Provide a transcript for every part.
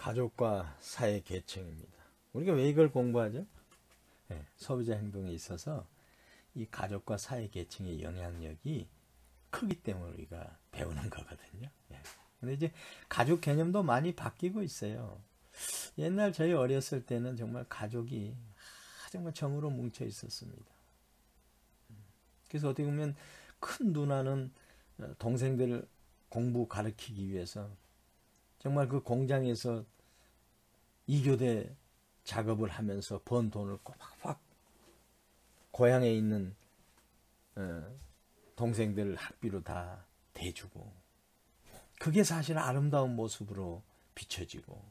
가족과 사회 계층입니다. 우리가 왜 이걸 공부하죠? 네, 소비자 행동에 있어서 이 가족과 사회 계층의 영향력이 크기 때문에 우리가 배우는 거거든요. 네. 근데 이제 가족 개념도 많이 바뀌고 있어요. 옛날 저희 어렸을 때는 정말 가족이 정말 정으로 뭉쳐 있었습니다. 그래서 어떻게 보면 큰 누나는 동생들을 공부 가르치기 위해서 정말 그 공장에서 2교대 작업을 하면서 번 돈을 꼬박꼬박 고향에 있는 동생들 학비로 다 대주고, 그게 사실 아름다운 모습으로 비춰지고,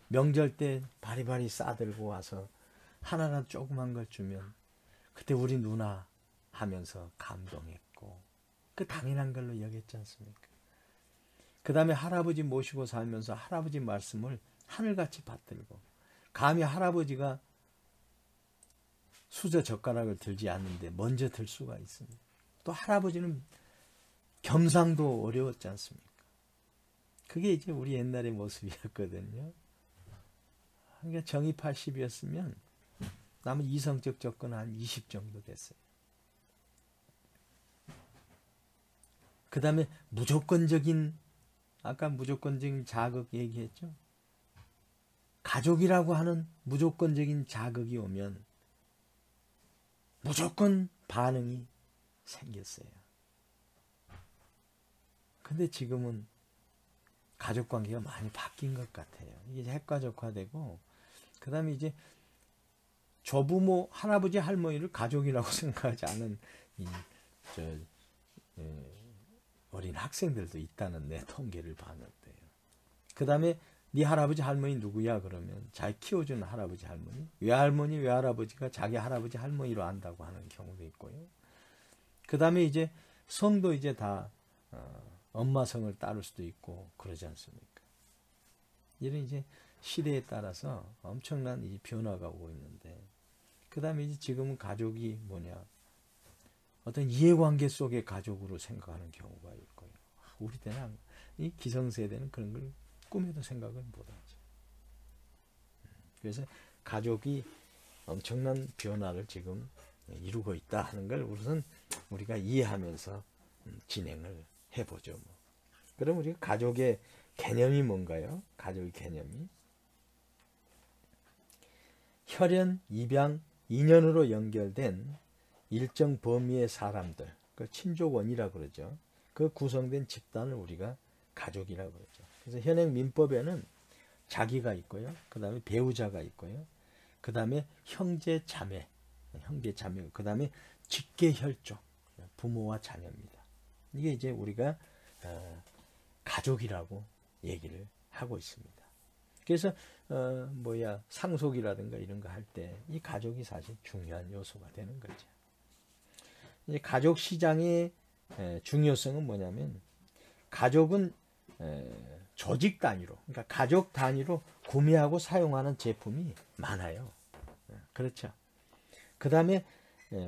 명절 때 바리바리 싸들고 와서 하나라도 조그만 걸 주면 그때 우리 누나 하면서 감동했고, 그 당연한 걸로 여겼지 않습니까? 그 다음에 할아버지 모시고 살면서 할아버지 말씀을 하늘같이 받들고, 감히 할아버지가 수저 젓가락을 들지 않는데 먼저 들 수가 있습니다. 또 할아버지는 겸상도 어려웠지 않습니까? 그게 이제 우리 옛날의 모습이었거든요. 그러니까 정이 80이었으면 남은 이성적 접근은 한 20 정도 됐어요. 그 다음에 아까 무조건적인 자극 얘기했죠. 가족이라고 하는 무조건적인 자극이 오면 무조건 반응이 생겼어요. 근데 지금은 가족관계가 많이 바뀐 것 같아요. 이게 핵가족화되고, 그 다음에 이제 조부모, 할아버지, 할머니를 가족이라고 생각하지 않은 어린 학생들도 있다는 내 통계를 봤는데요. 그 다음에 네 할아버지 할머니 누구야? 그러면 잘 키워주는 할아버지 할머니, 외할머니 외할아버지가 자기 할아버지 할머니로 안다고 하는 경우도 있고요. 그 다음에 이제 성도 이제 다 엄마 성을 따를 수도 있고 그러지 않습니까? 이런 이제 시대에 따라서 엄청난 이 변화가 오고 있는데, 그 다음에 이제 지금은 가족이 뭐냐, 어떤 이해관계 속의 가족으로 생각하는 경우가 있고요. 우리 때는 이 기성세대는 그런 걸 꿈에도 생각을 못하죠. 그래서 가족이 엄청난 변화를 지금 이루고 있다 하는 걸 우선 우리가 이해하면서 진행을 해보죠. 뭐. 그럼 우리가 가족의 개념이 뭔가요? 가족의 개념이 혈연, 입양, 인연으로 연결된 일정 범위의 사람들, 그 친족원이라고 그러죠. 그 구성된 집단을 우리가 가족이라고 그러죠. 그래서 현행 민법에는 자기가 있고요. 그 다음에 배우자가 있고요. 그 다음에 형제 자매, 그 다음에 직계혈족, 부모와 자녀입니다. 이게 이제 우리가 가족이라고 얘기를 하고 있습니다. 그래서 상속이라든가 이런 거 할 때 이 가족이 사실 중요한 요소가 되는 거죠. 이제 가족 시장의 중요성은 뭐냐면, 가족은 조직 단위로, 그러니까 가족 단위로 구매하고 사용하는 제품이 많아요. 그렇죠. 그 다음에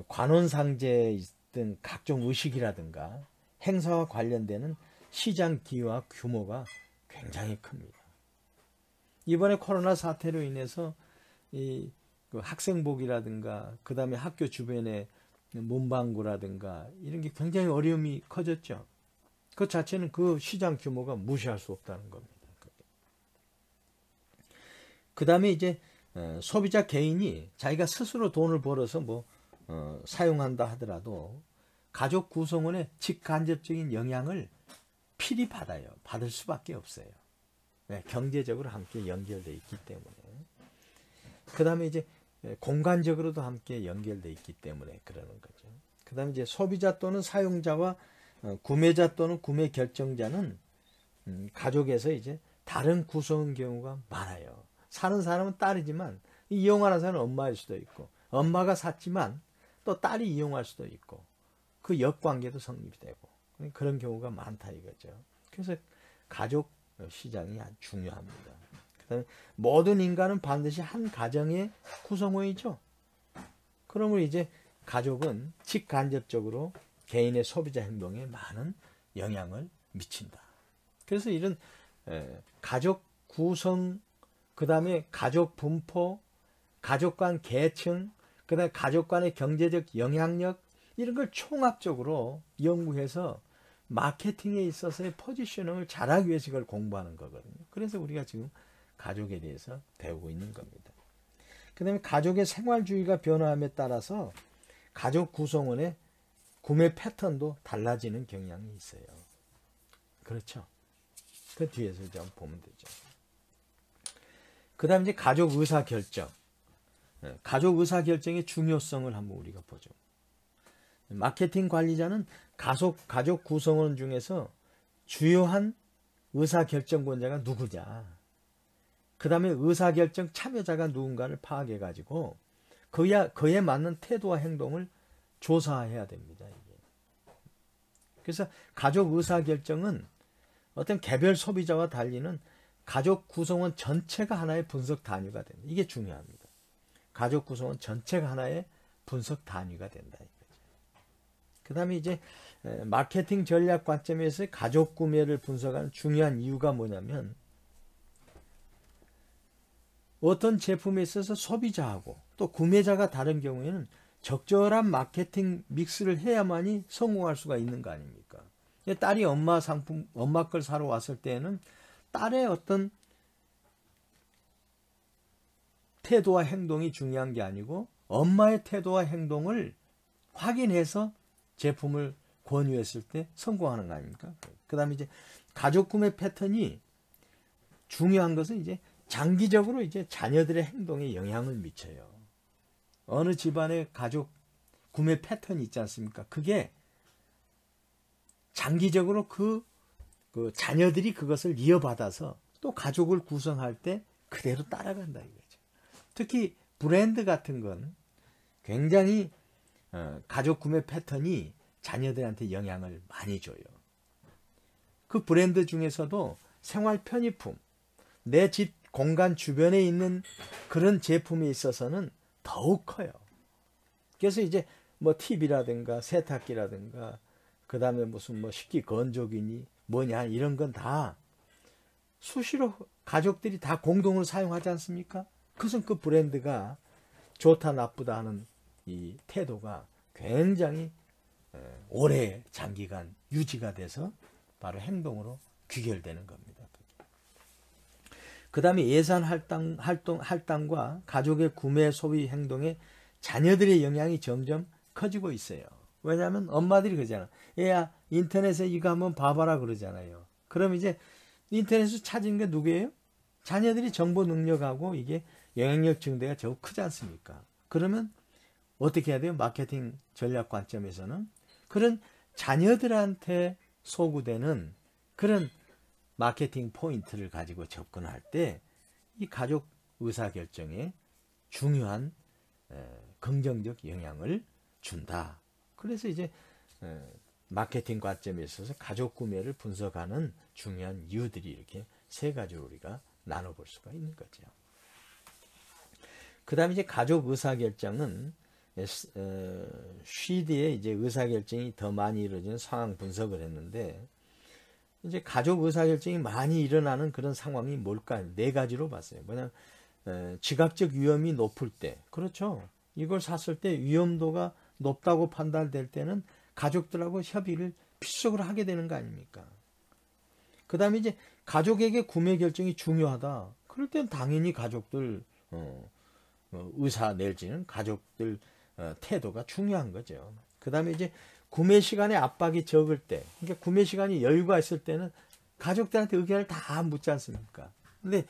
관원상제에 있던 각종 의식이라든가 행사와 관련되는 시장 기회와 규모가 굉장히 큽니다. 이번에 코로나 사태로 인해서 그 학생복이라든가 그 다음에 학교 주변에 문방구라든가 이런 게 굉장히 어려움이 커졌죠. 그 자체는 그 시장 규모가 무시할 수 없다는 겁니다. 그 다음에 이제 소비자 개인이 자기가 스스로 돈을 벌어서 사용한다 하더라도 가족 구성원의 직간접적인 영향을 필히 받을 수밖에 없어요. 네, 경제적으로 함께 연결되어 있기 때문에. 그 다음에 이제 공간적으로도 함께 연결되어 있기 때문에 그러는 거죠. 그 다음에 이제 소비자 또는 사용자와 구매자 또는 구매 결정자는 가족에서 이제 다른 구성원 경우가 많아요. 사는 사람은 딸이지만 이용하는 사람은 엄마일 수도 있고, 엄마가 샀지만 또 딸이 이용할 수도 있고, 그 역관계도 성립이 되고 그런 경우가 많다 이거죠. 그래서 가족 시장이 아주 중요합니다. 그다음에 모든 인간은 반드시 한 가정의 구성원이죠. 그러면 이제 가족은 직간접적으로 개인의 소비자 행동에 많은 영향을 미친다. 그래서 이런 가족 구성, 그 다음에 가족 분포, 가족 간 계층, 그 다음에 가족 간의 경제적 영향력, 이런 걸 총합적으로 연구해서 마케팅에 있어서의 포지셔닝을 잘하기 위해서 이걸 공부하는 거거든요. 그래서 우리가 지금 가족에 대해서 배우고 있는 겁니다. 그 다음에 가족의 생활주의가 변화함에 따라서 가족 구성원의 구매 패턴도 달라지는 경향이 있어요. 그렇죠? 그 뒤에서 좀 보면 되죠. 그 다음에 이제 가족 의사결정. 가족 의사결정의 중요성을 한번 우리가 보죠. 마케팅 관리자는 가족 구성원 중에서 주요한 의사결정권자가 누구냐. 그 다음에 의사결정 참여자가 누군가를 파악해가지고 그에 맞는 태도와 행동을 조사해야 됩니다. 이게. 그래서 가족 의사결정은 어떤 개별 소비자와 달리는 가족 구성원 전체가 하나의 분석 단위가 됩니다. 이게 중요합니다. 가족 구성원 전체가 하나의 분석 단위가 된다. 그 다음에 이제 마케팅 전략 관점에서 가족 구매를 분석하는 중요한 이유가 뭐냐면 어떤 제품에 있어서 소비자하고 또 구매자가 다른 경우에는 적절한 마케팅 믹스를 해야만이 성공할 수가 있는 거 아닙니까? 딸이 엄마 걸 사러 왔을 때는 딸의 어떤 태도와 행동이 중요한 게 아니고 엄마의 태도와 행동을 확인해서 제품을 권유했을 때 성공하는 거 아닙니까? 그 다음에 이제 가족 구매 패턴이 중요한 것은 이제 장기적으로 이제 자녀들의 행동에 영향을 미쳐요. 어느 집안의 가족 구매 패턴이 있지 않습니까? 그게 장기적으로 그 자녀들이 그것을 이어받아서 또 가족을 구성할 때 그대로 따라간다 이거죠. 특히 브랜드 같은 건 굉장히 가족 구매 패턴이 자녀들한테 영향을 많이 줘요. 그 브랜드 중에서도 생활 편의품, 내 집 공간 주변에 있는 그런 제품에 있어서는 더욱 커요. 그래서 이제 뭐 TV라든가 세탁기라든가 그 다음에 무슨 뭐 식기 건조기니 뭐냐 이런 건 다 수시로 가족들이 다 공동으로 사용하지 않습니까? 그것은 그 브랜드가 좋다 나쁘다 하는 이 태도가 굉장히 오래 장기간 유지가 돼서 바로 행동으로 귀결되는 겁니다. 그 다음에 예산 할당과 가족의 구매 소비 행동에 자녀들의 영향이 점점 커지고 있어요. 왜냐하면 엄마들이 그러잖아. 얘야 인터넷에 이거 한번 봐봐라 그러잖아요. 그럼 이제 인터넷에서 찾은 게 누구예요? 자녀들이 정보 능력하고 이게 영향력 증대가 더욱 크지 않습니까? 그러면 어떻게 해야 돼요? 마케팅 전략 관점에서는 그런 자녀들한테 소구되는 그런 마케팅 포인트를 가지고 접근할 때 이 가족 의사결정에 중요한 긍정적 영향을 준다. 그래서 이제 마케팅 관점에 있어서 가족 구매를 분석하는 중요한 이유들이 이렇게 세 가지로 우리가 나눠볼 수가 있는 거죠. 그 다음에 이제 가족 의사결정은 쉬드의 이제 의사결정이 더 많이 이루어지는 상황 분석을 했는데 이제 가족 의사결정이 많이 일어나는 그런 상황이 뭘까요? 네 가지로 봤어요. 뭐냐면 지각적 위험이 높을 때, 그렇죠. 이걸 샀을 때 위험도가 높다고 판단될 때는 가족들하고 협의를 필수적으로 하게 되는 거 아닙니까? 그 다음에 이제 가족에게 구매 결정이 중요하다. 그럴 땐 당연히 가족들 의사 내지는 가족들 태도가 중요한 거죠. 그 다음에 이제 구매 시간에 압박이 적을 때, 그러니까 구매 시간이 여유가 있을 때는 가족들한테 의견을 다 묻지 않습니까? 근데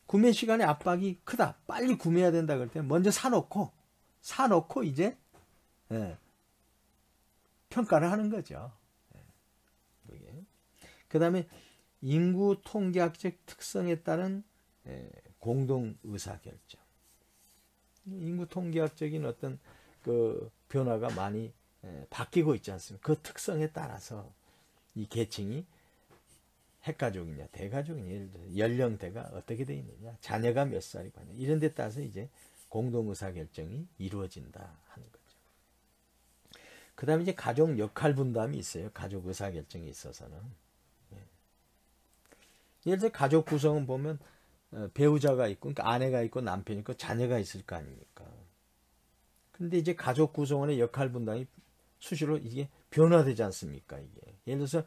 구매 시간에 압박이 크다, 빨리 구매해야 된다 그럴 때 먼저 사놓고 이제 평가를 하는 거죠. 그 다음에 인구 통계학적 특성에 따른 공동 의사결정. 인구 통계학적인 어떤 그 변화가 많이 바뀌고 있지 않습니까? 그 특성에 따라서 이 계층이 핵가족이냐 대가족이냐 예를 들어 연령대가 어떻게 되어 있느냐 자녀가 몇 살이고 이런 데 따라서 이제 공동 의사결정이 이루어진다 하는 거죠. 그 다음에 이제 가족 역할 분담이 있어요. 가족 의사결정에 있어서는. 예를 들어 가족 구성은 보면 배우자가 있고, 그러니까 아내가 있고 남편이 있고 자녀가 있을 거 아닙니까? 근데 이제 가족 구성원의 역할 분담이 수시로 이게 변화되지 않습니까? 이게 예를 들어서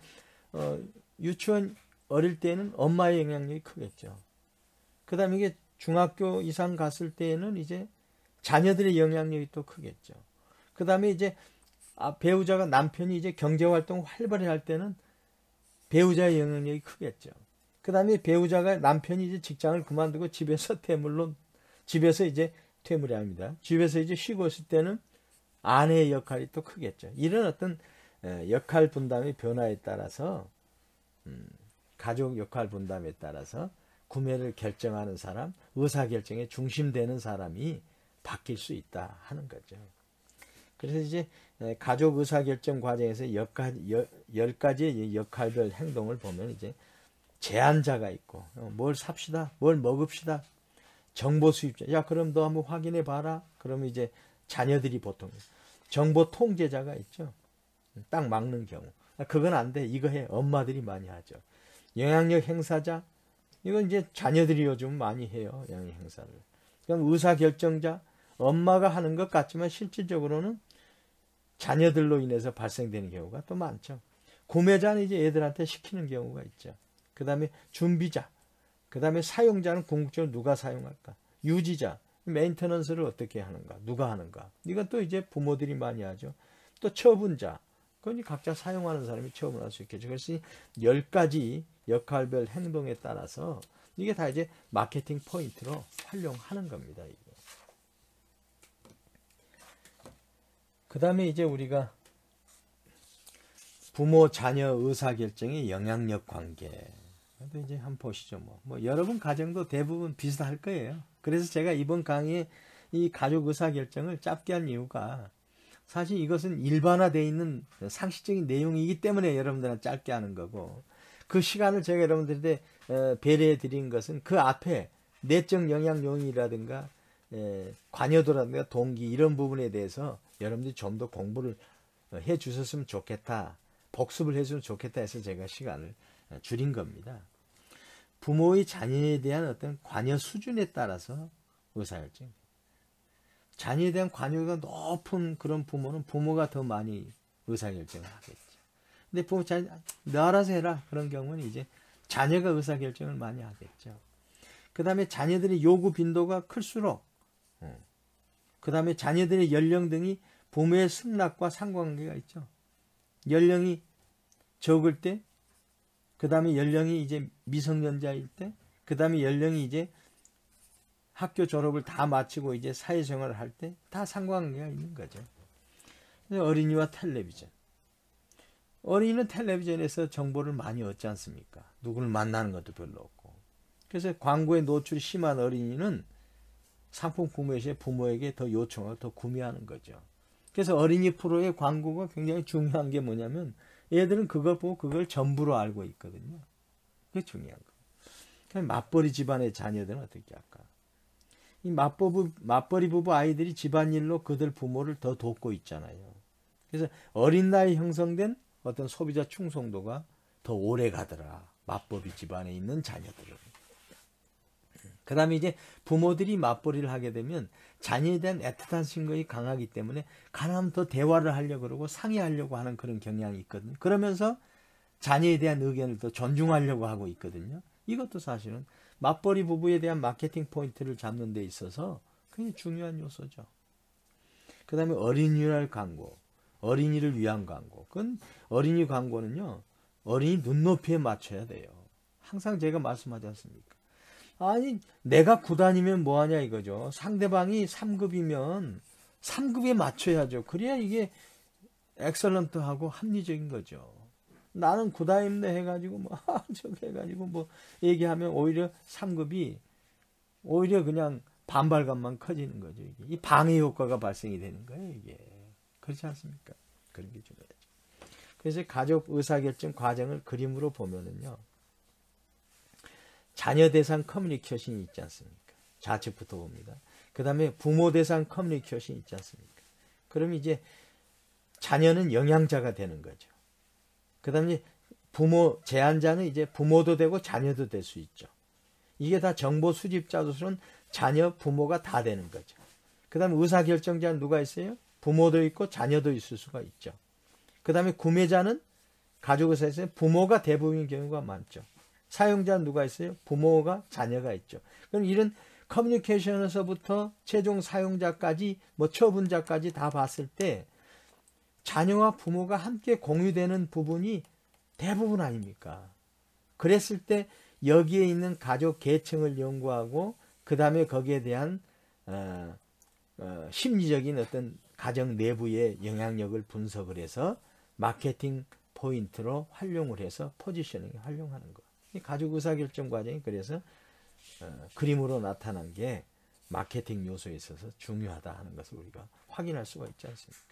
유치원 어릴 때는 엄마의 영향력이 크겠죠. 그다음에 이게 중학교 이상 갔을 때에는 이제 자녀들의 영향력이 또 크겠죠. 그다음에 이제 배우자가 남편이 이제 경제 활동 활발히 할 때는 배우자의 영향력이 크겠죠. 그다음에 배우자가 남편이 이제 직장을 그만두고 집에서 집에서 이제 퇴물이 아닙니다. 집에서 이제 쉬고 있을 때는 아내의 역할이 또 크겠죠. 이런 어떤 역할 분담의 변화에 따라서 가족 역할 분담에 따라서 구매를 결정하는 사람, 의사결정에 중심되는 사람이 바뀔 수 있다 하는 거죠. 그래서 이제 가족 의사결정 과정에서 10가지의 역할별 행동을 보면 이제 제안자가 있고, 뭘 삽시다, 뭘 먹읍시다, 정보 수입자, 야 그럼 너 한번 확인해 봐라. 그러면 이제 자녀들이 보통 정보 통제자가 있죠. 딱 막는 경우, 그건 안 돼, 이거 해, 엄마들이 많이 하죠. 영향력 행사자, 이건 이제 자녀들이 요즘 많이 해요, 영향력 행사를. 그럼 의사결정자, 엄마가 하는 것 같지만 실질적으로는 자녀들로 인해서 발생되는 경우가 또 많죠. 구매자는 이제 애들한테 시키는 경우가 있죠. 그 다음에 준비자, 그 다음에 사용자는 궁극적으로 누가 사용할까? 유지자, 메인터넌스를 어떻게 하는가? 누가 하는가? 이건 또 이제 부모들이 많이 하죠. 또 처분자, 그건 각자 사용하는 사람이 처분할 수 있겠죠. 그래서 10가지 역할별 행동에 따라서 이게 다 이제 마케팅 포인트로 활용하는 겁니다. 그 다음에 이제 우리가 부모 자녀 의사결정의 영향력 관계. 이제 한번 보시죠. 뭐 여러분 가정도 대부분 비슷할 거예요. 그래서 제가 이번 강의에 이 가족 의사결정을 짧게 한 이유가 사실 이것은 일반화되어 있는 상식적인 내용이기 때문에 여러분들은 짧게 하는 거고, 그 시간을 제가 여러분들한테 배려해 드린 것은 그 앞에 내적 영향 요인이라든가 관여도라든가 동기 이런 부분에 대해서 여러분들이 좀 더 공부를 해 주셨으면 좋겠다, 복습을 해 주면 좋겠다 해서 제가 시간을 줄인 겁니다. 부모의 자녀에 대한 어떤 관여 수준에 따라서 의사결정. 자녀에 대한 관여가 높은 그런 부모는 부모가 더 많이 의사결정을 하겠죠. 근데 부모 너 알아서 해라 그런 경우는 이제 자녀가 의사결정을 많이 하겠죠. 그 다음에 자녀들의 요구 빈도가 클수록, 그 다음에 자녀들의 연령 등이 부모의 승낙과 상관관계가 있죠. 연령이 적을 때, 그 다음에 연령이 이제 미성년자일 때, 그 다음에 연령이 이제 학교 졸업을 다 마치고 이제 사회생활을 할 때 다 상관관계가 있는 거죠. 어린이와 텔레비전. 어린이는 텔레비전에서 정보를 많이 얻지 않습니까? 누구를 만나는 것도 별로 없고. 그래서 광고에 노출이 심한 어린이는 상품 구매 시에 부모에게 더 요청하고 더 구매하는 거죠. 그래서 어린이 프로의 광고가 굉장히 중요한 게 뭐냐면 애들은 그걸 보고 그걸 전부로 알고 있거든요. 그게 중요한 거예요. 맞벌이 집안의 자녀들은 어떻게 할까? 이 맞벌이 부부 아이들이 집안일로 그들 부모를 더 돕고 있잖아요. 그래서 어린 나이 형성된 어떤 소비자 충성도가 더 오래 가더라. 맞벌이 집안에 있는 자녀들은. 그 다음에 이제 부모들이 맞벌이를 하게 되면 자녀에 대한 애틋한 신경이 강하기 때문에 가능하면 더 대화를 하려고 그러고 상의하려고 하는 그런 경향이 있거든요. 그러면서 자녀에 대한 의견을 더 존중하려고 하고 있거든요. 이것도 사실은 맞벌이 부부에 대한 마케팅 포인트를 잡는 데 있어서 굉장히 중요한 요소죠. 그 다음에 어린이를 광고, 어린이를 위한 광고. 그건 어린이 광고는요, 어린이 눈높이에 맞춰야 돼요. 항상 제가 말씀하지 않습니까? 아니, 내가 9단이면 뭐하냐 이거죠. 상대방이 3급이면 3급에 맞춰야죠. 그래야 이게 엑설런트하고 합리적인 거죠. 나는 9단인데 해가지고 저기 해가지고 얘기하면 오히려 3급이 오히려 그냥 반발감만 커지는 거죠. 이게. 이 방해 효과가 발생이 되는 거예요. 이게. 그렇지 않습니까? 그런 게 중요하죠. 그래서 가족 의사결정 과정을 그림으로 보면은요, 자녀 대상 커뮤니케이션이 있지 않습니까? 좌측부터 봅니다. 그 다음에 부모 대상 커뮤니케이션이 있지 않습니까? 그럼 이제 자녀는 영향자가 되는 거죠. 그 다음에 부모, 제안자는 이제 부모도 되고 자녀도 될 수 있죠. 이게 다 정보 수집자로서는 자녀, 부모가 다 되는 거죠. 그 다음에 의사결정자는 누가 있어요? 부모도 있고 자녀도 있을 수가 있죠. 그 다음에 구매자는 가족의사에서 부모가 대부분인 경우가 많죠. 사용자는 누가 있어요? 부모가 자녀가 있죠. 그럼 이런 커뮤니케이션에서부터 최종 사용자까지 뭐 처분자까지 다 봤을 때 자녀와 부모가 함께 공유되는 부분이 대부분 아닙니까? 그랬을 때 여기에 있는 가족 계층을 연구하고 그 다음에 거기에 대한 심리적인 어떤 가정 내부의 영향력을 분석을 해서 마케팅 포인트로 활용을 해서 포지셔닝 활용하는 거. 이 가족 의사결정 과정이 그래서 그림으로 나타난 게 마케팅 요소에 있어서 중요하다 하는 것을 우리가 확인할 수가 있지 않습니까?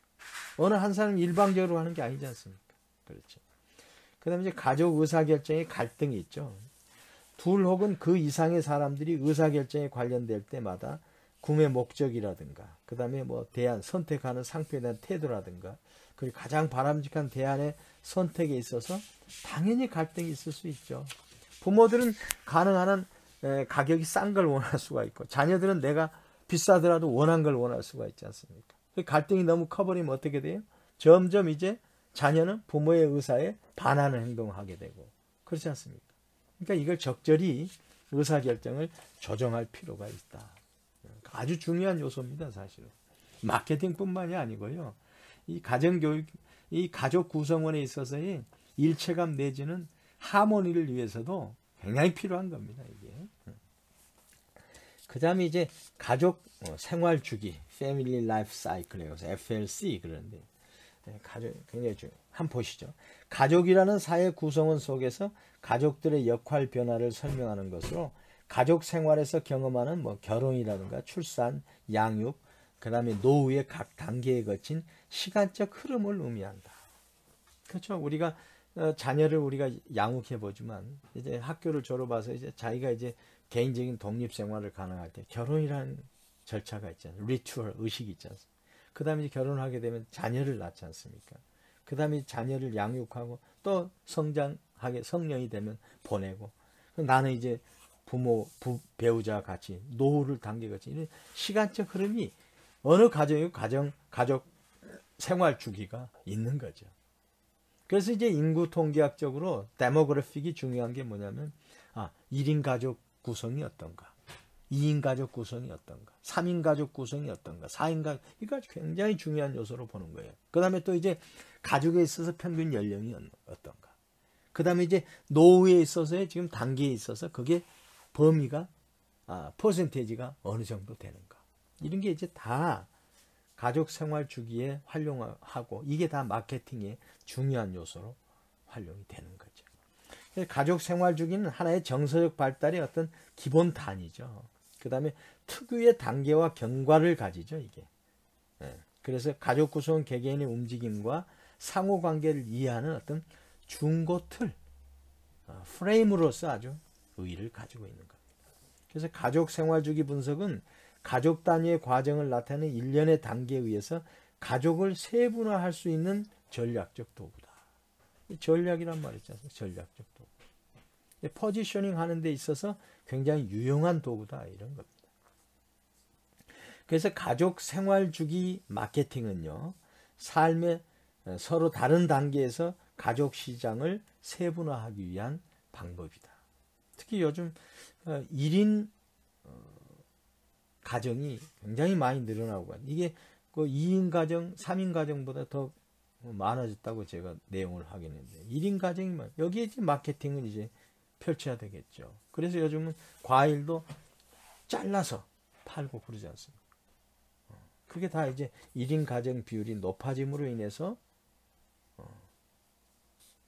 어느 한 사람이 일방적으로 하는 게 아니지 않습니까? 그렇죠. 그 다음에 이제 가족 의사결정에 갈등이 있죠. 둘 혹은 그 이상의 사람들이 의사결정에 관련될 때마다 구매 목적이라든가, 그 다음에 뭐 대안, 선택하는 상표에 대한 태도라든가, 그리고 가장 바람직한 대안의 선택에 있어서 당연히 갈등이 있을 수 있죠. 부모들은 가능한 한 가격이 싼 걸 원할 수가 있고, 자녀들은 내가 비싸더라도 원한 걸 원할 수가 있지 않습니까? 갈등이 너무 커버리면 어떻게 돼요? 점점 이제 자녀는 부모의 의사에 반하는 행동을 하게 되고, 그렇지 않습니까? 그러니까 이걸 적절히 의사결정을 조정할 필요가 있다. 아주 중요한 요소입니다, 사실은. 마케팅뿐만이 아니고요. 이 가정교육, 이 가족 구성원에 있어서의 일체감 내지는 하모니를 위해서도 굉장히 필요한 겁니다, 이게. 그 다음에 이제 가족 생활 주기, Family Life Cycle에 서 FLC 그러는데, 가족 굉장히 중요해요. 한번 보시죠. 가족이라는 사회 구성원 속에서 가족들의 역할 변화를 설명하는 것으로 가족 생활에서 경험하는 뭐 결혼이라든가 출산, 양육, 그 다음에 노후의 각 단계에 거친 시간적 흐름을 의미한다. 그렇죠. 우리가 자녀를 우리가 양육해 보지만 이제 학교를 졸업해서 이제 자기가 이제 개인적인 독립 생활을 가능할 때 결혼이라는 절차가 있잖아요. 리추얼 의식이 있지 않습니까? 그 다음에 이제 결혼을 하게 되면 자녀를 낳지 않습니까? 그 다음에 자녀를 양육하고 또 성장하게 성년이 되면 보내고, 나는 이제 부모, 배우자 같이 노후를 단계 같이 이런 시간적 흐름이 어느 가정이고 가족 생활 주기가 있는 거죠. 그래서 이제 인구 통계학적으로 데모그래픽이 중요한 게 뭐냐면 1인 가족 구성이 어떤가, 2인 가족 구성이 어떤가, 3인 가족 구성이 어떤가, 4인 가족, 이거 굉장히 중요한 요소로 보는 거예요. 그 다음에 또 이제 가족에 있어서 평균 연령이 어떤가, 그 다음에 이제 노후에 있어서의 지금 단계에 있어서 그게 범위가 퍼센테이지가 어느 정도 되는가, 이런 게 이제 다 가족 생활 주기에 활용하고 이게 다 마케팅의 중요한 요소로 활용이 되는 거죠. 가족 생활 주기는 하나의 정서적 발달의 어떤 기본 단위죠. 그 다음에 특유의 단계와 경과를 가지죠, 이게. 그래서 가족 구성 개개인의 움직임과 상호관계를 이해하는 어떤 중고 틀, 프레임으로서 아주 의의를 가지고 있는 겁니다. 그래서 가족 생활 주기 분석은 가족 단위의 과정을 나타내는 일련의 단계에 의해서 가족을 세분화할 수 있는 전략적 도구다. 전략이란 말 있지 않습니까? 전략적 도구. 포지셔닝 하는 데 있어서 굉장히 유용한 도구다, 이런 겁니다. 그래서 가족 생활 주기 마케팅은요, 삶의 서로 다른 단계에서 가족 시장을 세분화하기 위한 방법이다. 특히 요즘 1인 가정이 굉장히 많이 늘어나고, 이게 그 2인 가정, 3인 가정보다 더 많아졌다고 제가 내용을 확인했는데, 1인 가정이 여기에 이제 마케팅을 이제 펼쳐야 되겠죠. 그래서 요즘은 과일도 잘라서 팔고 그러지 않습니까? 그게 다 이제 1인 가정 비율이 높아짐으로 인해서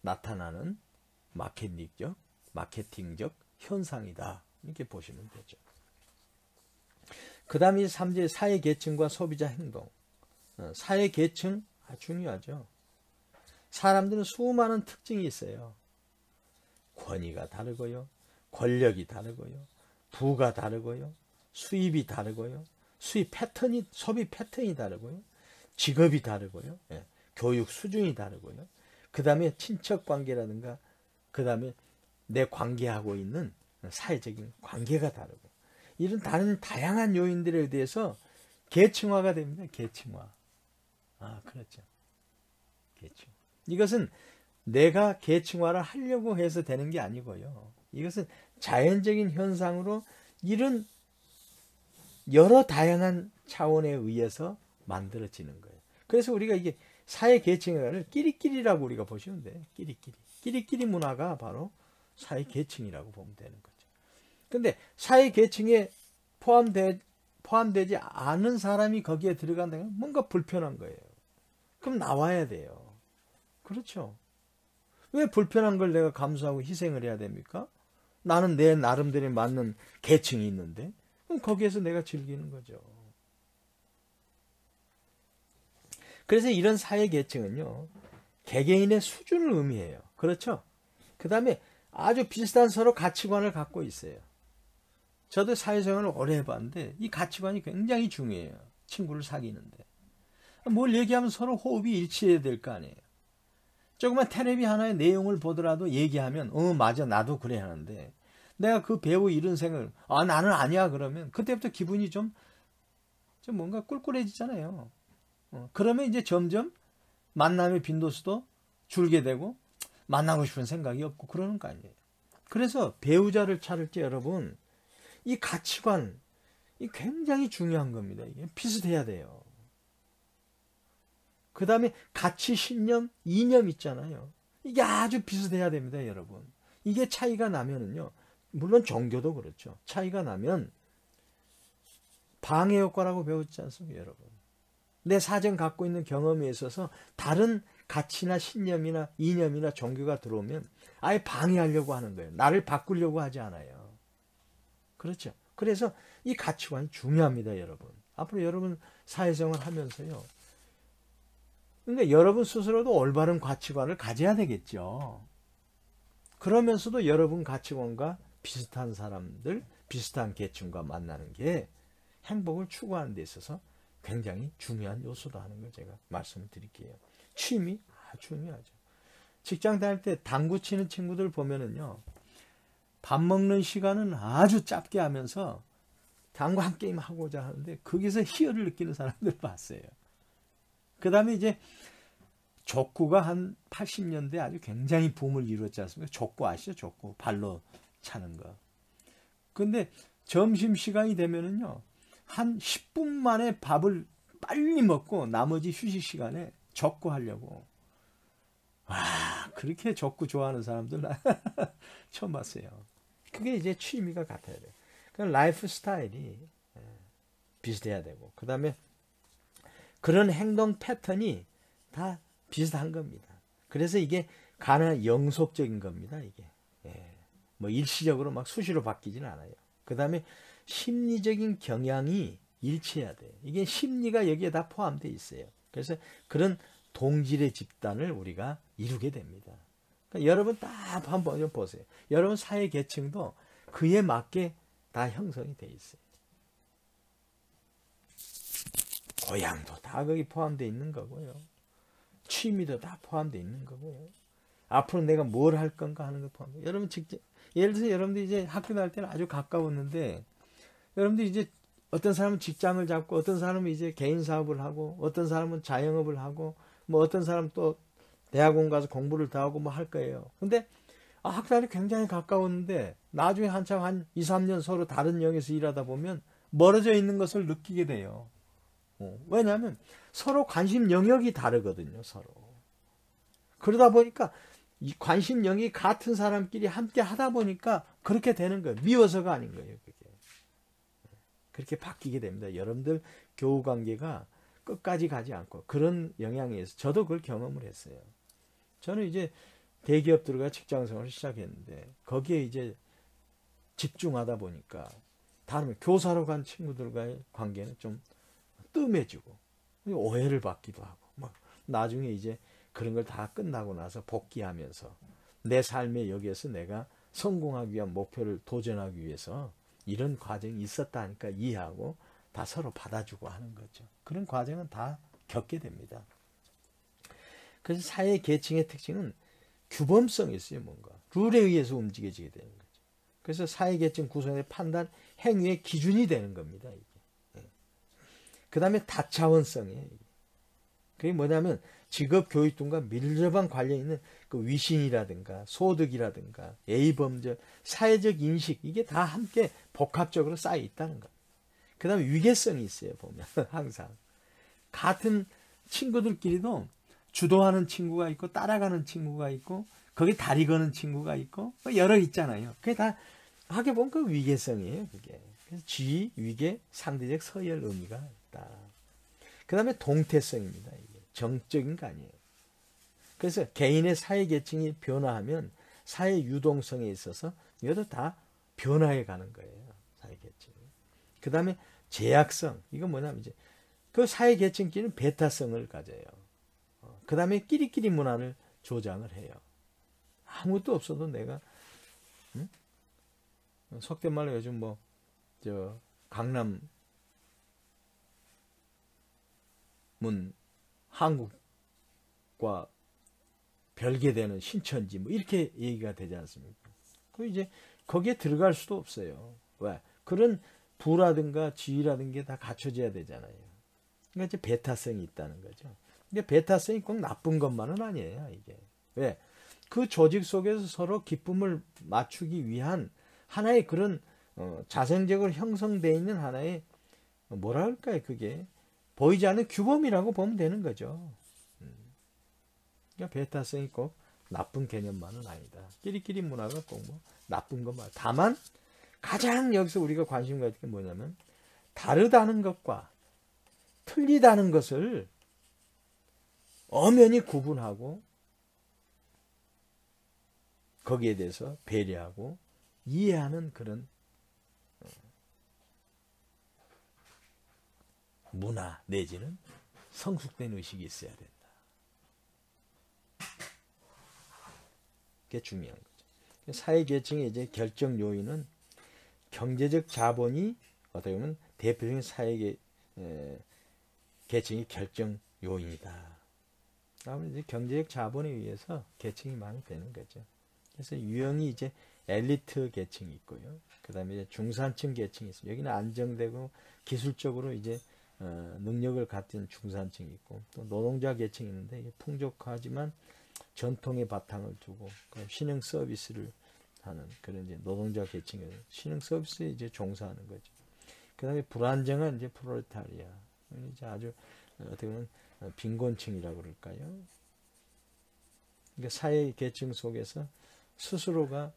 나타나는 마케팅적 현상이다, 이렇게 보시면 되죠. 그 다음에 3제 사회 계층과 소비자 행동. 사회 계층 중요하죠. 사람들은 수많은 특징이 있어요. 권위가 다르고요, 권력이 다르고요, 부가 다르고요, 수입이 다르고요, 수입 패턴이, 소비 패턴이 다르고요, 직업이 다르고요, 교육 수준이 다르고요, 그 다음에 친척 관계라든가, 그 다음에 내 관계하고 있는 사회적인 관계가 다르고 이런 다른 다양한 요인들에 대해서 계층화가 됩니다. 계층화. 그렇죠. 계층. 이것은 내가 계층화를 하려고 해서 되는 게 아니고요. 이것은 자연적인 현상으로 이런 여러 다양한 차원에 의해서 만들어지는 거예요. 그래서 우리가 이게 사회 계층화를 끼리끼리라고 우리가 보시면 돼요. 끼리끼리. 끼리끼리 문화가 바로 사회 계층이라고 보면 되는 거죠. 근데 사회 계층에 포함되지 않은 사람이 거기에 들어간다면 뭔가 불편한 거예요. 그럼 나와야 돼요. 그렇죠. 왜 불편한 걸 내가 감수하고 희생을 해야 됩니까? 나는 내 나름대로 맞는 계층이 있는데 그럼 거기에서 내가 즐기는 거죠. 그래서 이런 사회 계층은요. 개개인의 수준을 의미해요. 그렇죠? 그 다음에 아주 비슷한 서로 가치관을 갖고 있어요. 저도 사회생활을 오래 해봤는데 이 가치관이 굉장히 중요해요. 친구를 사귀는데. 뭘 얘기하면 서로 호흡이 일치해야 될 거 아니에요. 조그만 텔레비 하나의 내용을 보더라도 얘기하면 맞아 나도 그래 하는데 내가 그 배우 이런 생각을 나는 아니야 그러면 그때부터 기분이 좀 뭔가 꿀꿀해지잖아요. 그러면 이제 점점 만남의 빈도수도 줄게 되고 만나고 싶은 생각이 없고 그러는 거 아니에요. 그래서 배우자를 찾을 때 여러분 이 가치관 이 굉장히 중요한 겁니다. 이게 비슷해야 돼요. 그 다음에 가치, 신념, 이념 있잖아요. 이게 아주 비슷해야 됩니다, 여러분. 이게 차이가 나면은요, 물론 종교도 그렇죠. 차이가 나면 방해 효과라고 배웠지 않습니까, 여러분? 내 사전 갖고 있는 경험에 있어서 다른 가치나 신념이나 이념이나 종교가 들어오면 아예 방해하려고 하는 거예요. 나를 바꾸려고 하지 않아요. 그렇죠. 그래서 이 가치관이 중요합니다, 여러분. 앞으로 여러분 사회생활 하면서요. 그러니까 여러분 스스로도 올바른 가치관을 가져야 되겠죠. 그러면서도 여러분 가치관과 비슷한 사람들, 비슷한 계층과 만나는 게 행복을 추구하는 데 있어서 굉장히 중요한 요소다 하는 걸 제가 말씀을 드릴게요. 취미 아주 중요하죠. 직장 다닐 때 당구 치는 친구들 보면은요. 밥 먹는 시간은 아주 짧게 하면서 당구 한 게임 하고자 하는데 거기서 희열을 느끼는 사람들 봤어요. 그 다음에 이제 족구가 한 80년대 아주 굉장히 붐을 이루었지 않습니까? 족구 아시죠? 족구. 발로 차는 거. 근데 점심시간이 되면은요. 한 10분 만에 밥을 빨리 먹고 나머지 휴식 시간에 족구 하려고. 그렇게 족구 좋아하는 사람들 처음 봤어요. 그게 이제 취미가 같아야 돼요. 그러니까 라이프 스타일이 비슷해야 되고. 그 다음에 그런 행동 패턴이 다 비슷한 겁니다. 그래서 이게 가능한 영속적인 겁니다. 이게 뭐 일시적으로 막 수시로 바뀌지는 않아요. 그 다음에 심리적인 경향이 일치해야 돼요. 이게 심리가 여기에 다 포함되어 있어요. 그래서 그런 동질의 집단을 우리가 이루게 됩니다. 그러니까 여러분 딱 한번 좀 보세요. 여러분 사회 계층도 그에 맞게 다 형성이 되어 있어요. 고향도 다 거기 포함되어 있는 거고요. 취미도 다 포함되어 있는 거고요. 앞으로 내가 뭘 할 건가 하는 거 포함돼요. 여러분 직접 예를 들어서 여러분들이 이제 학교 다닐 때는 아주 가까웠는데 여러분들이 이제 어떤 사람은 직장을 잡고 어떤 사람은 이제 개인 사업을 하고 어떤 사람은 자영업을 하고 뭐 어떤 사람은 또 대학원 가서 공부를 더 하고 뭐 할 거예요. 근데 학교 다닐 때 굉장히 가까웠는데 나중에 한참 한 2, 3년 서로 다른 영역에서 일하다 보면 멀어져 있는 것을 느끼게 돼요. 왜냐하면 서로 관심 영역이 다르거든요. 서로. 그러다 보니까 이 관심 영역이 같은 사람끼리 함께 하다 보니까 그렇게 되는 거예요. 미워서가 아닌 거예요. 그게. 그렇게 바뀌게 됩니다. 여러분들 교우관계가 끝까지 가지 않고 그런 영향에 의해서 저도 그걸 경험을 했어요. 저는 이제 대기업 들어가 직장생활을 시작했는데 거기에 이제 집중하다 보니까 다르면 교사로 간 친구들과의 관계는 좀 뜸해지고 오해를 받기도 하고 막 나중에 이제 그런 걸 다 끝나고 나서 복귀하면서 내 삶에 여기에서 내가 성공하기 위한 목표를 도전하기 위해서 이런 과정이 있었다 하니까 이해하고 다 서로 받아주고 하는 거죠. 그런 과정은 다 겪게 됩니다. 그래서 사회 계층의 특징은 규범성이 있어요. 뭔가 룰에 의해서 움직여지게 되는 거죠. 그래서 사회계층 구성의 판단 행위의 기준이 되는 겁니다. 이게. 그 다음에 다차원성이에요. 그게 뭐냐면 직업 교육 등과 밀접한 관련 있는 그 위신이라든가 소득이라든가 예의범절, 사회적 인식 이게 다 함께 복합적으로 쌓여 있다는 거예요. 그 다음에 위계성이 있어요. 보면 항상 같은 친구들끼리도 주도하는 친구가 있고 따라가는 친구가 있고 거기 다리 거는 친구가 있고 여러 있잖아요. 그게 다 하게 보면 그 위계성이에요. 그게. 그래서 지위, 위계, 상대적 서열 의미가 있다. 그 다음에 동태성입니다. 이게. 정적인 거 아니에요. 그래서 개인의 사회계층이 변화하면 사회 유동성에 있어서 이것도 다 변화해 가는 거예요. 사회계층. 그 다음에 제약성. 이건 뭐냐면 이제 그 사회계층끼리는 배타성을 가져요. 그 다음에 끼리끼리 문화를 조장을 해요. 아무것도 없어도 내가 속된 말로 요즘 강남문 한국과 별개되는 신천지 이렇게 얘기가 되지 않습니까? 그 이제 거기에 들어갈 수도 없어요. 왜? 그런 부라든가 지위라든가 다 갖춰져야 되잖아요. 그러니까 이제 배타성이 있다는 거죠. 근데 배타성이 꼭 나쁜 것만은 아니에요. 이게 왜? 그 조직 속에서 서로 기쁨을 맞추기 위한 하나의 그런 자생적으로 형성되어 있는 하나의 뭐라 할까요? 그게 보이지 않는 규범이라고 보면 되는 거죠. 그러니까 배타성이 꼭 나쁜 개념만은 아니다. 끼리끼리 문화가 꼭 나쁜 것만. 다만 가장 여기서 우리가 관심 가질 게 뭐냐면 다르다는 것과 틀리다는 것을 엄연히 구분하고 거기에 대해서 배려하고 이해하는 그런 문화 내지는 성숙된 의식이 있어야 된다. 그게 중요한 거죠. 사회계층의 이제 결정 요인은 경제적 자본이 어떻게 보면 대표적인 계층의 결정 요인이다. 아무래도 이제 경제적 자본에 의해서 계층이 많이 되는 거죠. 그래서 유형이 이제 엘리트 계층이 있고요. 그 다음에 이제 중산층 계층이 있어요. 여기는 안정되고 기술적으로 이제 능력을 갖춘 중산층이 있고 또 노동자 계층이 있는데 이게 풍족하지만 전통의 바탕을 두고 신흥 서비스를 하는 그런 이제 노동자 계층이에요. 신흥 서비스에 이제 종사하는 거죠. 그 다음에 불안정한 이제 프롤레타리아. 이제 아주 어떻게 보면 빈곤층이라고 그럴까요? 그러니까 사회 계층 속에서 스스로가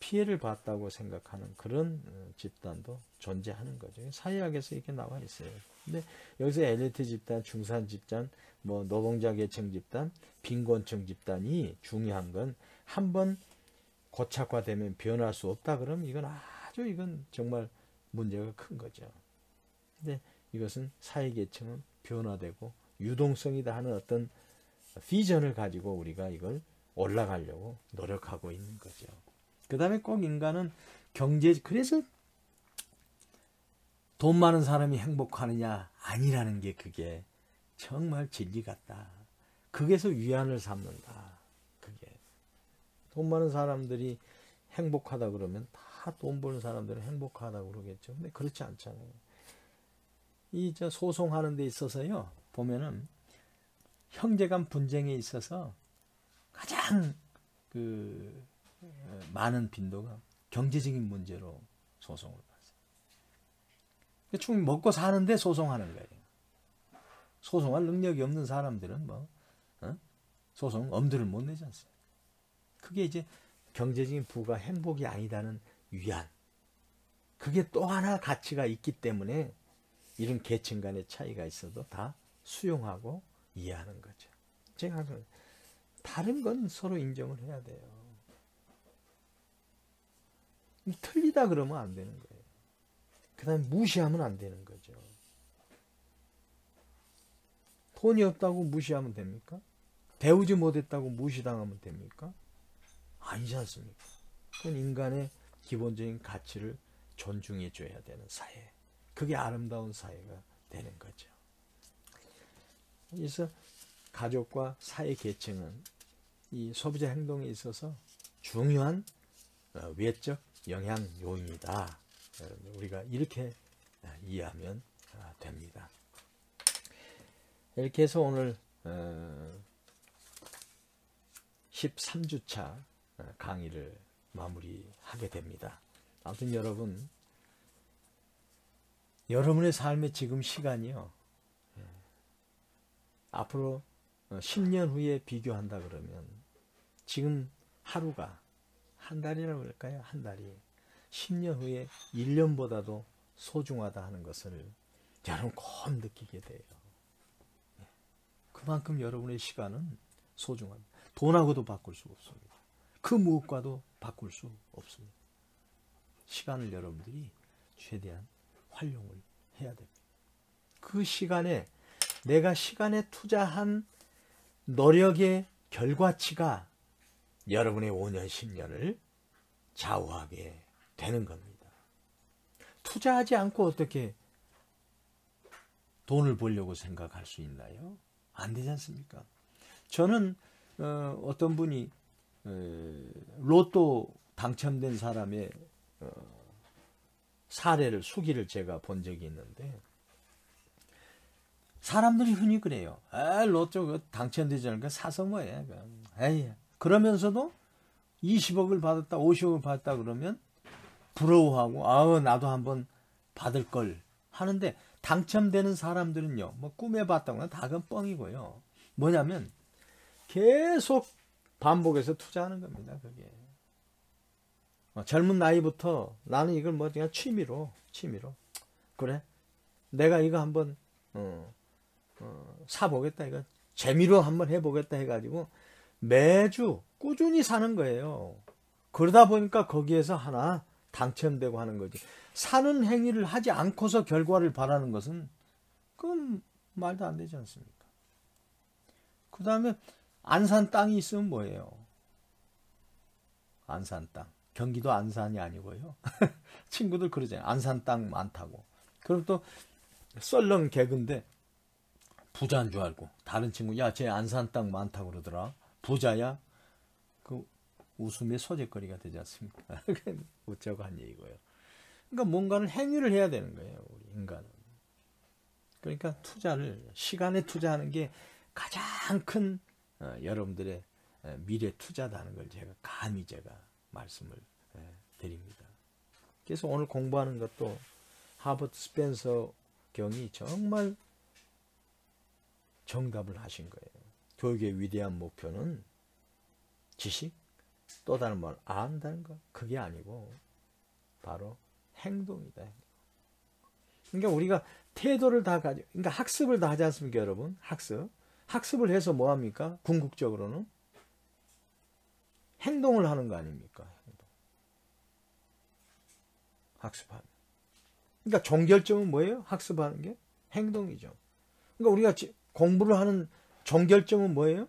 피해를 봤다고 생각하는 그런 집단도 존재하는 거죠. 사회학에서 이렇게 나와 있어요. 근데 여기서 엘리트 집단, 중산 집단, 노동자 계층 집단, 빈곤층 집단이 중요한 건 한번 고착화되면 변할 수 없다 그러면 이건 정말 문제가 큰 거죠. 근데 이것은 사회 계층은 변화되고 유동성이다 하는 어떤 비전을 가지고 우리가 이걸 올라가려고 노력하고 있는 거죠. 그 다음에 꼭 인간은 그래서 돈 많은 사람이 행복하느냐 아니라는 게 그게 정말 진리 같다. 거기에서 위안을 삼는다. 그게 돈 많은 사람들이 행복하다 그러면 다 돈 버는 사람들은 행복하다 그러겠죠. 근데 그렇지 않잖아요. 소송하는 데 있어서요 보면은 형제간 분쟁에 있어서 가장 많은 빈도가 경제적인 문제로 소송을 받아요. 충분히 먹고 사는데 소송하는 거예요. 소송할 능력이 없는 사람들은 소송 엄두를 못 내지 않습니까? 그게 이제 경제적인 부가 행복이 아니다는 위안. 그게 또 하나 가치가 있기 때문에 이런 계층 간의 차이가 있어도 다 수용하고 이해하는 거죠. 제가 다른 건 서로 인정을 해야 돼요. 틀리다 그러면 안 되는 거예요. 그 다음에 무시하면 안 되는 거죠. 돈이 없다고 무시하면 됩니까? 배우지 못했다고 무시당하면 됩니까? 아니지 않습니까? 그건 인간의 기본적인 가치를 존중해 줘야 되는 사회. 그게 아름다운 사회가 되는 거죠. 그래서 가족과 사회 계층은 이 소비자 행동에 있어서 중요한 외적 영향 요인이다. 우리가 이렇게 이해하면 됩니다. 이렇게 해서 오늘 13주차 강의를 마무리하게 됩니다. 아무튼 여러분의 삶의 지금 시간이요. 앞으로 10년 후에 비교한다 그러면 지금 하루가 한 달이라고 할까요? 한 달이 10년 후에 1년보다도 소중하다 하는 것을 여러분 꼭 느끼게 돼요. 그만큼 여러분의 시간은 소중합니다. 돈하고도 바꿀 수 없습니다. 그 무엇과도 바꿀 수 없습니다. 시간을 여러분들이 최대한 활용을 해야 됩니다. 그 시간에 내가 시간에 투자한 노력의 결과치가 여러분의 5년, 10년을 좌우하게 되는 겁니다. 투자하지 않고 어떻게 돈을 벌려고 생각할 수 있나요? 안 되지 않습니까? 저는 어떤 분이 로또 당첨된 사람의 사례를 수기를 제가 본 적이 있는데 사람들이 흔히 그래요. 로또 당첨되지 않으니까 사서 뭐해. 에이. 그러면서도 20억을 받았다, 50억을 받았다 그러면 부러워하고 나도 한번 받을 걸 하는데 당첨되는 사람들은요. 뭐 꿈에 봤다거나 다 그건 뻥이고요. 뭐냐면 계속 반복해서 투자하는 겁니다. 그게. 젊은 나이부터 나는 이걸 뭐 그냥 취미로 그래 내가 이거 한번 사보겠다 이거 재미로 한번 해보겠다 해가지고 매주 꾸준히 사는 거예요. 그러다 보니까 거기에서 하나 당첨되고 하는 거지. 사는 행위를 하지 않고서 결과를 바라는 것은 그건 말도 안 되지 않습니까? 그 다음에 안산 땅이 있으면 뭐예요? 안산 땅. 경기도 안산이 아니고요. 친구들 그러잖아요. 안산 땅 많다고. 그럼 또 썰렁 개그인데 부자인 줄 알고 다른 친구 야 쟤 안산 땅 많다고 그러더라. 부자야? 그 웃음의 소재거리가 되지 않습니까? 웃자고 한 얘기고요. 그러니까 뭔가를 행위를 해야 되는 거예요. 우리 인간은. 그러니까 시간에 투자하는 게 가장 큰 여러분들의 미래 투자다는 걸 제가 감히 말씀을 드립니다. 그래서 오늘 공부하는 것도 하버트 스펜서 경이 정말 정답을 하신 거예요. 교육의 위대한 목표는 지식, 또 다른 말 안다는 것, 그게 아니고 바로 행동이다. 그러니까 우리가 태도를 다 가지고, 그러니까 학습을 다 하지 않습니까, 여러분? 학습을 해서 뭐 합니까? 궁극적으로는 행동을 하는 거 아닙니까? 학습하는. 그러니까 종결점은 뭐예요? 학습하는 게 행동이죠. 그러니까 우리가 공부를 하는 종결점은 뭐예요?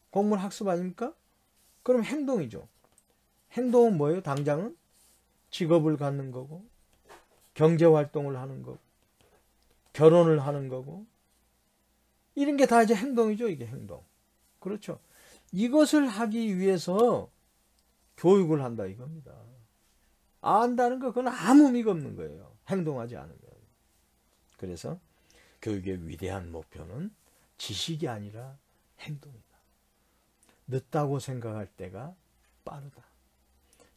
공부를 학습 아닙니까? 그럼 행동이죠. 행동은 뭐예요? 당장은 직업을 갖는 거고, 경제활동을 하는 거고, 결혼을 하는 거고, 이런 게 다 이제 행동이죠. 이게 행동. 그렇죠. 이것을 하기 위해서 교육을 한다 이겁니다. 안다는 거 그건 아무 의미가 없는 거예요. 행동하지 않으면. 그래서 교육의 위대한 목표는 지식이 아니라 행동이다. 늦다고 생각할 때가 빠르다.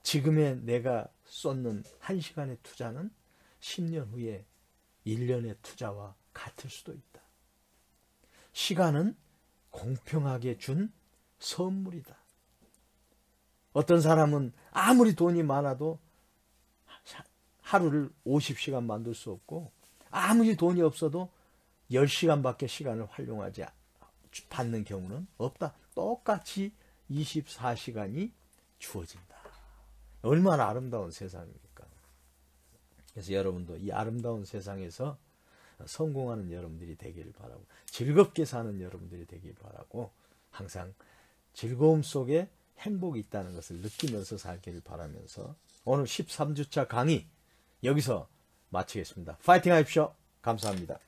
지금의 내가 쏟는 1시간의 투자는 10년 후에 1년의 투자와 같을 수도 있다. 시간은 공평하게 준 선물이다. 어떤 사람은 아무리 돈이 많아도 하루를 50시간 만들 수 없고 아무리 돈이 없어도 10시간밖에 시간을 활용하지 받는 경우는 없다. 똑같이 24시간이 주어진다. 얼마나 아름다운 세상입니까? 그래서 여러분도 이 아름다운 세상에서 성공하는 여러분들이 되기를 바라고 즐겁게 사는 여러분들이 되기를 바라고 항상 즐거움 속에 행복이 있다는 것을 느끼면서 살기를 바라면서 오늘 13주차 강의 여기서 마치겠습니다. 파이팅 하십시오. 감사합니다.